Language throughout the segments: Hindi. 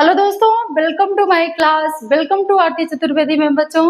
हेलो दोस्तों, welcome to my class, welcome to Aarti Chaturvedi में। बच्चों,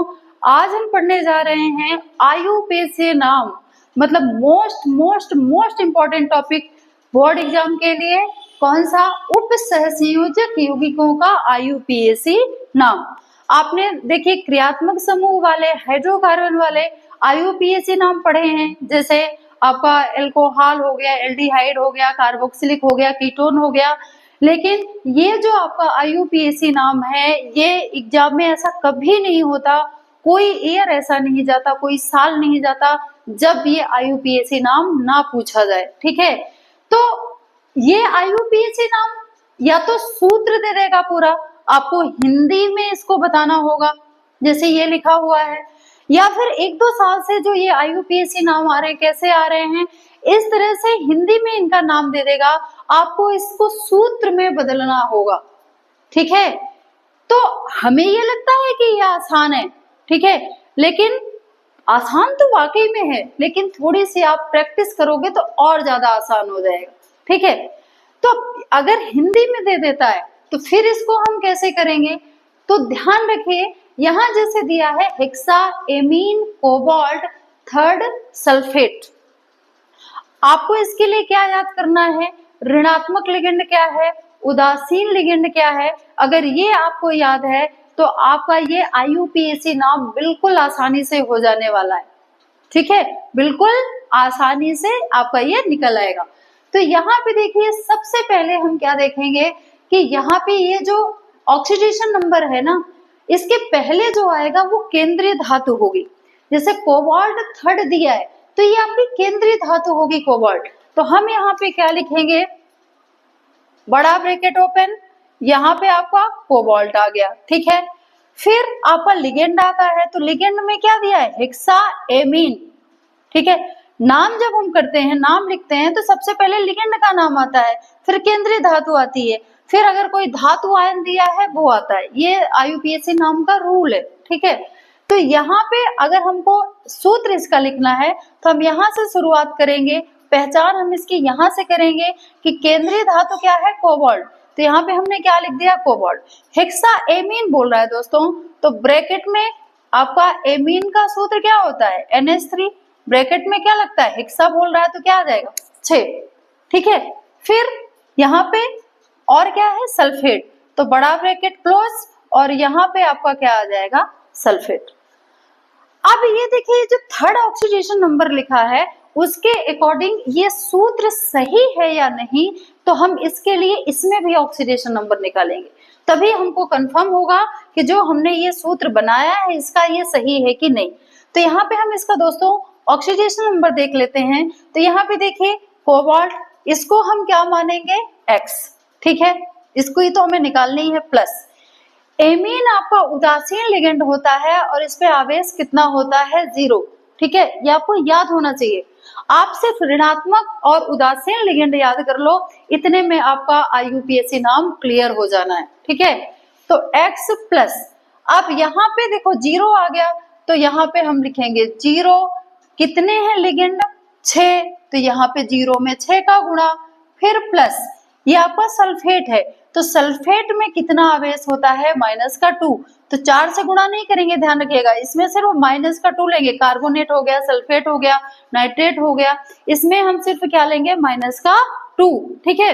आज हम पढ़ने जा रहे हैं आयुपीएसी नाम, मतलब most important topic board exam के लिए। कौन सा? उप सहसंयोजक यौगिकों का आयुपीएसी नाम। आपने देखिए क्रियात्मक समूह वाले, हाइड्रोकार्बन वाले आयुपीएसी नाम पढ़े हैं, जैसे आपका एल्कोहल हो गया, एल्डिहाइड हो गया, कार्बोक्सिलिक हो गया, कीटोन हो गया। लेकिन ये जो आपका आयुपीएसी नाम है, ये एग्जाम में ऐसा कभी नहीं होता, कोई ईयर ऐसा नहीं जाता, कोई साल नहीं जाता जब ये आयुपीएसी नाम ना पूछा जाए। ठीक है, तो ये आयुपीएसी नाम या तो सूत्र दे देगा पूरा, आपको हिंदी में इसको बताना होगा जैसे ये लिखा हुआ है, या फिर एक दो साल से जो ये आयुपीएसी नाम आ रहे हैं, कैसे आ रहे हैं, इस तरह से हिंदी में इनका नाम दे देगा, आपको इसको सूत्र में बदलना होगा। ठीक है, तो हमें ये लगता है कि ये आसान है, ठीक है, लेकिन आसान तो वाकई में है, लेकिन थोड़ी सी आप प्रैक्टिस करोगे तो और ज्यादा आसान हो जाएगा। ठीक है, तो अगर हिंदी में दे देता है तो फिर इसको हम कैसे करेंगे? तो ध्यान रखिए, यहां जैसे दिया है hexa amine cobalt third sulphate, आपको इसके लिए क्या याद करना है? ऋणात्मक लिगेंड क्या है, उदासीन लिगेंड क्या है। अगर ये आपको याद है तो आपका ये आयुपीएसी नाम बिल्कुल आसानी से हो जाने वाला है। ठीक है, बिल्कुल आसानी से आपका ये निकल आएगा। तो यहाँ पे देखिए, सबसे पहले हम क्या देखेंगे कि यहाँ पे ये जो ऑक्सीडेशन नंबर है ना, इसके पहले जो आएगा वो केंद्रीय धातु होगी। जैसे कोबाल्ट थर्ड दिया है तो ये आपकी केंद्रीय धातु होगी कोबाल्ट। तो हम यहाँ पे क्या लिखेंगे? बड़ा ब्रैकेट ओपन, यहाँ पे आपका कोबाल्ट आ गया। ठीक है, फिर आपका लिगेंड आता है, तो लिगेंड में क्या दिया है? Hexa amine. ठीक है, नाम जब हम करते हैं, नाम लिखते हैं, तो सबसे पहले लिगेंड का नाम आता है, फिर केंद्रीय धातु आती है, फिर अगर कोई धातु आयन दिया है वो आता है। ये आयुपीएसी नाम का रूल है। ठीक है, तो यहाँ पे अगर हमको सूत्र इसका लिखना है तो हम यहाँ से शुरुआत करेंगे, पहचान हम इसकी यहाँ से करेंगे कि केंद्रीय धातु क्या है? कोबाल्ट। तो यहाँ पे हमने क्या लिख दिया? कोबाल्ट। हेक्सा एमीन बोल रहा है दोस्तों, तो ब्रैकेट में आपका एमीन का सूत्र क्या होता है? NH3। ब्रैकेट में क्या लगता है? हेक्सा बोल रहा है तो क्या आ जाएगा? 6। ठीक है, फिर यहाँ पे और क्या है? सल्फेट। तो बड़ा ब्रैकेट क्लोज, और यहाँ पे आपका क्या आ जाएगा? सल्फेट। अब ये देखिए, जो थर्ड ऑक्सीडेशन नंबर लिखा है उसके अकॉर्डिंग ये सूत्र सही है या नहीं, तो हम इसके लिए इसमें भी ऑक्सीडेशन नंबर निकालेंगे, तभी हमको कंफर्म होगा कि जो हमने ये सूत्र बनाया है इसका ये सही है कि नहीं। तो यहाँ पे हम इसका दोस्तों ऑक्सीडेशन नंबर देख लेते हैं। तो यहाँ पे देखिए कोबाल्ट, इसको हम क्या मानेंगे? X। ठीक है, इसको ही तो हमें निकालनी है प्लस। एमीन आपका उदासीन लिगेंड होता है और इस पे आवेश कितना होता है? 0। ठीक है, ये आपको याद होना चाहिए। आप सिर्फ ऋणात्मक और उदासीन लिगेंड याद कर लो, इतने में आपका आयुपीएसी नाम क्लियर हो जाना है। ठीक है, तो X प्लस, अब यहाँ पे देखो 0 आ गया, तो यहाँ पे हम लिखेंगे 0। कितने हैं लिगेंड? 6, तो यहाँ पे 0 में 6 का गुणा, फिर प्लस, ये आपका सल्फेट है, तो सल्फेट में कितना आवेश होता है? -2। तो 4 से गुणा नहीं करेंगे, ध्यान रखिएगा, इसमें सिर्फ -2 लेंगे। कार्बोनेट हो गया, सल्फेट हो गया, नाइट्रेट हो गया, इसमें हम सिर्फ क्या लेंगे? -2। ठीक है,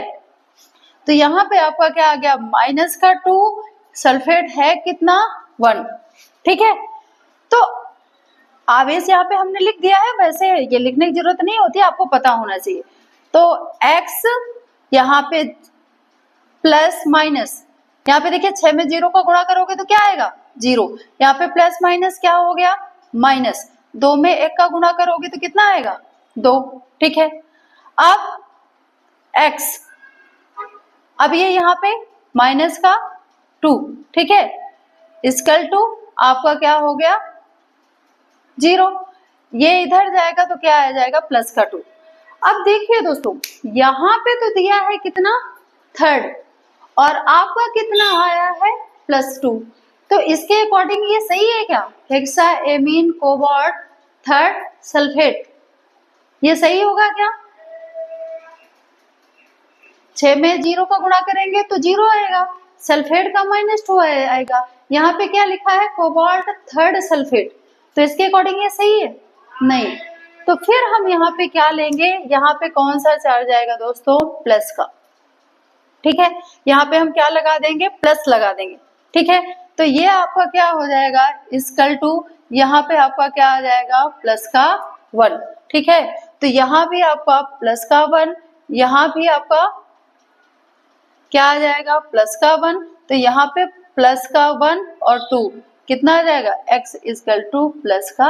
तो यहाँ पे आपका क्या आ गया? -2, सल्फेट है कितना? 1। ठीक है, तो आवेश यहाँ पे हमने लिख दिया है, वैसे ये लिखने की जरूरत नहीं होती, आपको पता होना चाहिए। तो X यहाँ पे प्लस माइनस, यहाँ पे देखिए 6 में 0 का गुणा करोगे तो क्या आएगा? 0। यहाँ पे प्लस माइनस क्या हो गया? माइनस। 2 में 1 का गुणा करोगे तो कितना आएगा? 2। ठीक है, अब X, अब ये यहाँ पे -2। ठीक है, इक्वल टू आपका क्या हो गया? 0। ये इधर जाएगा तो क्या आ जाएगा? +2। अब देखिए दोस्तों, यहाँ पे तो दिया है कितना? थर्ड, और आपका कितना आया है? +2। तो इसके अकॉर्डिंग ये सही है क्या? Hexa amine cobalt third sulphate, ये सही होगा क्या? 6 में 0 का गुणा करेंगे तो 0 आएगा, सल्फेट का -2 आएगा। यहाँ पे क्या लिखा है, कोबाल्ट थर्ड सल्फेट, तो इसके अकॉर्डिंग ये सही है नहीं। तो फिर हम यहाँ पे क्या लेंगे, यहाँ पे कौन सा चार्ज आएगा दोस्तों, प्लस का। ठीक है, यहाँ पे हम क्या लगा देंगे, प्लस लगा देंगे। ठीक है, तो ये आपका क्या हो जाएगा, इक्वल टू, यहाँ पे आपका क्या आ जाएगा, प्लस का 1। ठीक है, तो यहाँ भी आपका प्लस का 1, यहाँ भी आपका क्या आ जाएगा, प्लस का 1, तो यहाँ पे प्लस का 1 और 2 कितना आ जाएगा, x इक्वल टू प्लस का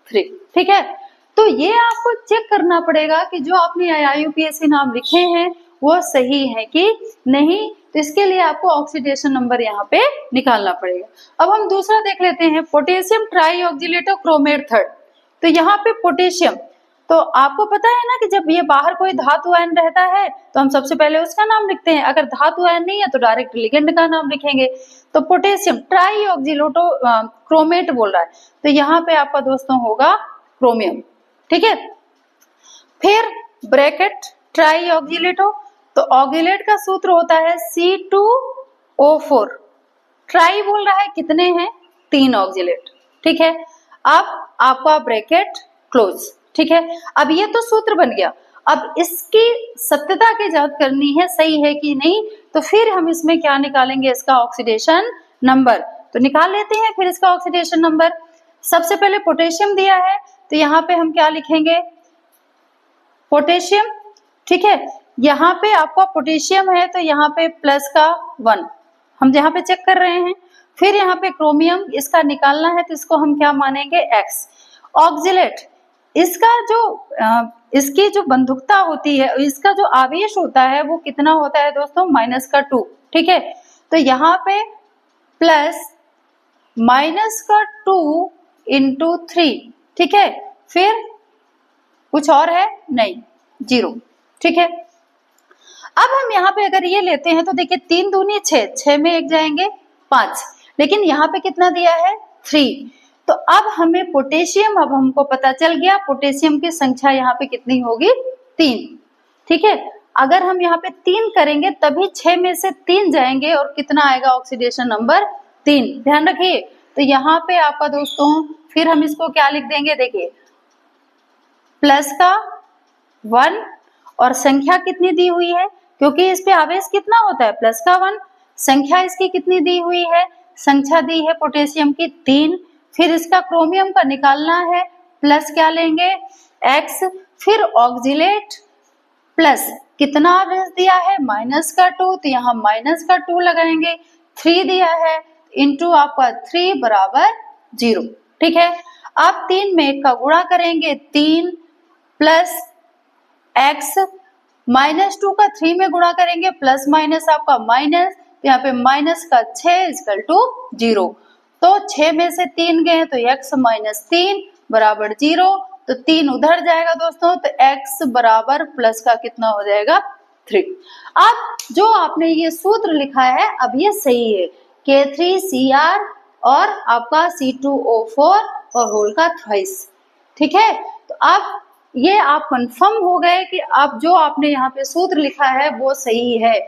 3। ठीक है, तो ये आपको चेक करना पड़ेगा कि जो आपने IUPAC नाम लिखे हैं वो सही है कि नहीं, तो इसके लिए आपको ऑक्सीडेशन नंबर यहाँ पे निकालना पड़ेगा। अब हम दूसरा देख लेते हैं, पोटेशियम ट्राईऑक्सिलेटो क्रोमेट थर्ड। तो यहाँ पे पोटेशियम, तो आपको पता है ना कि जब ये बाहर कोई धातु आयन रहता है तो हम सबसे पहले उसका नाम लिखते हैं, अगर धातु आयन नहीं है तो डायरेक्ट लिगेंड का नाम लिखेंगे। तो पोटेशियम ट्राईऑक्सिलेटो क्रोमेट बोल रहा है, तो यहाँ पे आपका दोस्तों होगा क्रोमियम। ठीक है, फिर ब्रैकेट ट्राईऑक्सिलेटो, तो ऑक्सिलेट का सूत्र होता है C2O4। ट्राई बोल रहा है कितने हैं, 3 ऑक्सिलेट। ठीक है, अब आपका ब्रैकेट क्लोज। ठीक है, अब ये तो सूत्र बन गया, अब इसकी सत्यता की जांच करनी है, सही है कि नहीं, तो फिर हम इसमें क्या निकालेंगे, इसका ऑक्सीडेशन नंबर। तो निकाल लेते हैं फिर इसका ऑक्सीडेशन नंबर। सबसे पहले पोटेशियम दिया है, तो यहाँ पे हम क्या लिखेंगे, पोटेशियम। ठीक है, यहाँ पे आपका पोटेशियम है तो यहाँ पे प्लस का 1 हम यहाँ पे चेक कर रहे हैं। फिर यहाँ पे क्रोमियम, इसका निकालना है तो इसको हम क्या मानेंगे, x। ऑक्सिलेट, इसका जो इसकी जो बंधुकता होती है, इसका जो आवेश होता है वो कितना होता है दोस्तों, -2। ठीक है, तो यहाँ पे प्लस -2 इंटू 3। ठीक है, फिर कुछ और है नहीं, 0। ठीक है, अब हम यहाँ पे अगर ये लेते हैं तो देखिए 3 दूनी 6, 6 में 1 जाएंगे 5, लेकिन यहाँ पे कितना दिया है, 3। तो अब हमें पोटेशियम, अब हमको पता चल गया पोटेशियम की संख्या यहाँ पे कितनी होगी, 3। ठीक है, अगर हम यहाँ पे 3 करेंगे तभी 6 में से 3 जाएंगे और कितना आएगा, ऑक्सीडेशन नंबर 3। ध्यान रखिए, तो यहाँ पे आपका दोस्तों फिर हम इसको क्या लिख देंगे, देखिए प्लस का 1 और संख्या कितनी दी हुई है, क्योंकि इस पे आवेश कितना होता है, प्लस का 1। संख्या इसकी कितनी दी हुई है, संख्या दी है पोटेशियम की 3। फिर इसका क्रोमियम का निकालना है, प्लस क्या लेंगे, x। फिर ऑक्सिलेट प्लस कितना आवेश दिया है, -2, तो यहाँ -2 लगाएंगे। 3 दिया है इंटू आपका 3 बराबर 0। ठीक है, अब 3 में 1 का गुणा करेंगे, 3 प्लस x, -2 का 3 में गुणा करेंगे, प्लस माइनस आपका माइनस, यहाँ पे माइनस का 6 इक्वल टू 0। तो 6 में से 3 गए तो x -3 बराबर 0, तो 3 उधर जाएगा दोस्तों, तो x बराबर प्लस का कितना हो जाएगा, 3। अब जो आपने ये सूत्र लिखा है अब ये सही है, K3Cr और आपका C2O4 और होल का थ्राइस। ठीक है, तो अब ये आप कंफर्म हो गए कि आप जो आपने यहाँ पे सूत्र लिखा है वो सही है।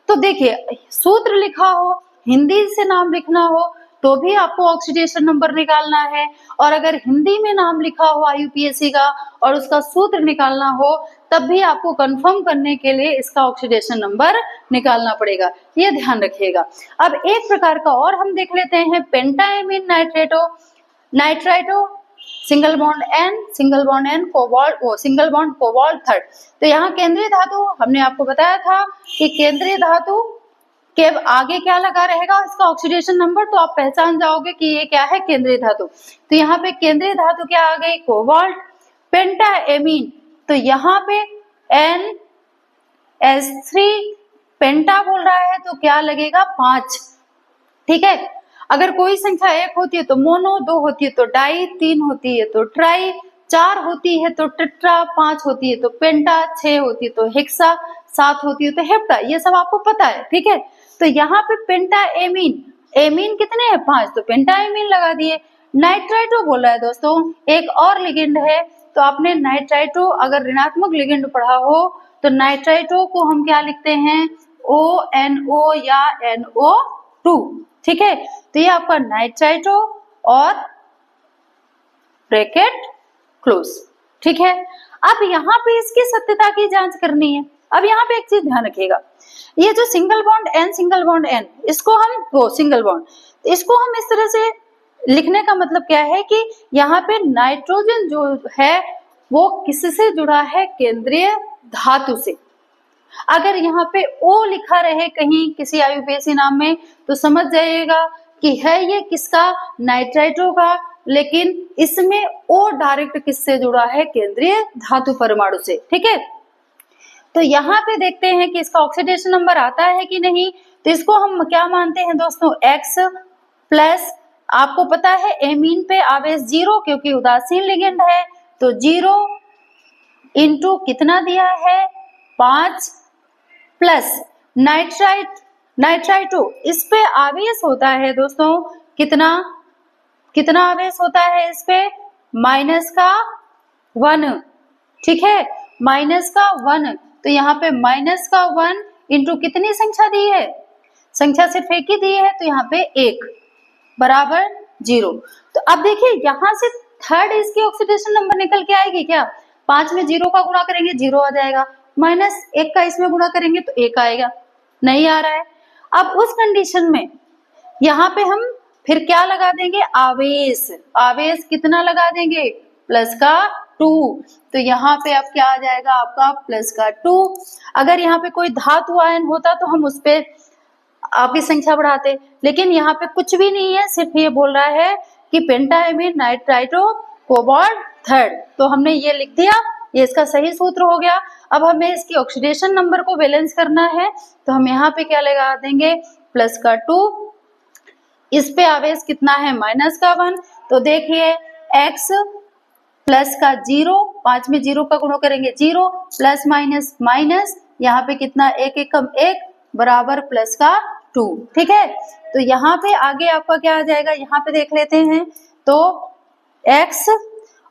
तो देखिए, सूत्र लिखा हो, हिंदी से नाम लिखना हो तो भी आपको ऑक्सीडेशन नंबर निकालना है, और अगर हिंदी में नाम लिखा हो IUPAC का और उसका सूत्र निकालना हो तब भी आपको कंफर्म करने के लिए इसका ऑक्सीडेशन नंबर निकालना पड़ेगा, ये ध्यान रखिएगा। अब एक प्रकार का और हम देख लेते हैं, pentaammine nitrato, nitrito, single bond N cobalt, वो सिंगल बॉन्ड कोबाल्ट थर्ड। तो यहाँ केंद्रीय धातु, हमने आपको बताया था कि केंद्रीय धातु के आगे क्या लगा रहेगा, इसका ऑक्सीडेशन नंबर, तो आप पहचान जाओगे कि ये क्या है, केंद्रीय धातु। तो यहाँ पे केंद्रीय धातु क्या आ गई, कोबाल्ट। पेंटाएमीन, तो यहाँ पे NS3 पेंटा बोल रहा है तो क्या लगेगा, 5। ठीक है, अगर कोई संख्या 1 होती है तो मोनो, 2 होती है तो डाई, 3 होती है तो ट्राई, 4 होती है तो टेट्रा, 5 होती है तो पेंटा, 6 होती है तो हेक्सा, 7 होती है तो हेप्टा, ये सब आपको पता है। ठीक है, तो यहाँ पे पेंटाएमीन, एमीन कितने हैं, 5, तो पेंटाएमीन लगा दिए। नाइट्राइटो बोला है दोस्तों, एक और लिगेंड है, तो आपने नाइट्राइटो अगर ऋणात्मक लिगेंड पढ़ा हो तो नाइट्राइटो को हम क्या लिखते हैं, ONO या NO2, ठीक है। तो ये आपका नाइट्राइटो और ब्रैकेट क्लोज, ठीक है। अब यहाँ पे इसकी सत्यता की जांच करनी है। अब यहाँ पे एक चीज ध्यान रखिएगा, ये जो सिंगल बॉन्ड N इसको हम वो सिंगल बॉन्ड, इसको हम इस तरह से लिखने का मतलब क्या है कि यहाँ पे नाइट्रोजन जो है वो किससे जुड़ा है, केंद्रीय धातु से। अगर यहाँ पे O लिखा रहे कहीं किसी IUPAC नाम में तो समझ जाइएगा कि है ये किसका, नाइट्राइटो का, लेकिन इसमें O डायरेक्ट किससे जुड़ा है, केंद्रीय धातु परमाणु से, ठीक है। तो यहाँ पे देखते हैं कि इसका ऑक्सीडेशन नंबर आता है कि नहीं। तो इसको हम क्या मानते हैं दोस्तों, X प्लस, आपको पता है एमीन पे आवेश 0 क्योंकि उदासीन लिगेंड है, तो 0 इंटू कितना दिया है 5 प्लस नाइट्राइटो, इस पे आवेश होता है दोस्तों कितना आवेश होता है इस पे, -1, ठीक है, -1। तो यहाँ पे -1 इंटू कितनी संख्या दी है, संख्या सिर्फ एक ही दी है, तो यहाँ पे 1 बराबर 0। तो अब देखिए यहाँ से थर्ड इसकी ऑक्सीडेशन नंबर निकल के आएगी क्या, 5 में 0 का गुणा करेंगे 0 आ जाएगा, -1 का इसमें गुणा करेंगे तो 1 आएगा, नहीं आ रहा है। अब उस कंडीशन में यहाँ पे हम फिर क्या लगा देंगे, आवेश कितना लगा देंगे, +2। तो यहाँ पे अब क्या आ जाएगा आपका +2। अगर यहाँ पे कोई धातु आयन होता तो हम उस पे आपकी संख्या बढ़ाते, लेकिन यहाँ पे कुछ भी नहीं है, सिर्फ ये बोल रहा है कि पेंटाएमीन नाइट्राइटो कोबाल्ट थर्ड। तो हमने ये लिख दिया, ये इसका सही सूत्र हो गया। अब हमें इसकी ऑक्सीडेशन नंबर को बैलेंस करना है, तो हम यहाँ पे क्या लगा देंगे, +2, इस पे आवेश कितना है -1। तो देखिए x +0, 5 में 0 का गुणा करेंगे 0, प्लस माइनस, यहाँ पे कितना 1 एकम 1 बराबर +2, ठीक है। तो यहाँ पे आगे आपका क्या आ जाएगा, यहाँ पे देख लेते हैं, तो x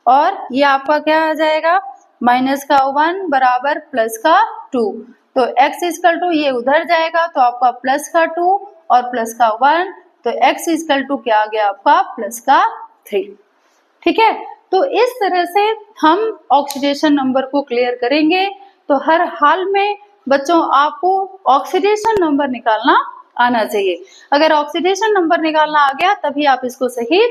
और ये आपका क्या आ जाएगा, -1 बराबर +2। तो x इक्वल टू ये उधर जाएगा तो आपका +2 और +1, तो x इक्वल टू क्या आ गया आपका +3, ठीक है। तो इस तरह से हम ऑक्सीडेशन नंबर को क्लियर करेंगे। तो हर हाल में बच्चों आपको ऑक्सीडेशन नंबर निकालना आना चाहिए। अगर ऑक्सीडेशन नंबर निकालना आ गया तभी आप इसको सही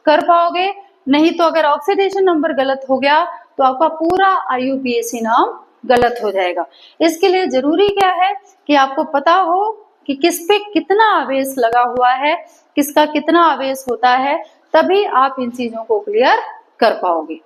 कर पाओगे, नहीं तो अगर ऑक्सीडेशन नंबर गलत हो गया तो आपका पूरा IUPAC नाम गलत हो जाएगा। इसके लिए जरूरी क्या है कि आपको पता हो कि किस पे कितना आवेश लगा हुआ है, किसका कितना आवेश होता है, तभी आप इन चीजों को क्लियर कर पाओगे।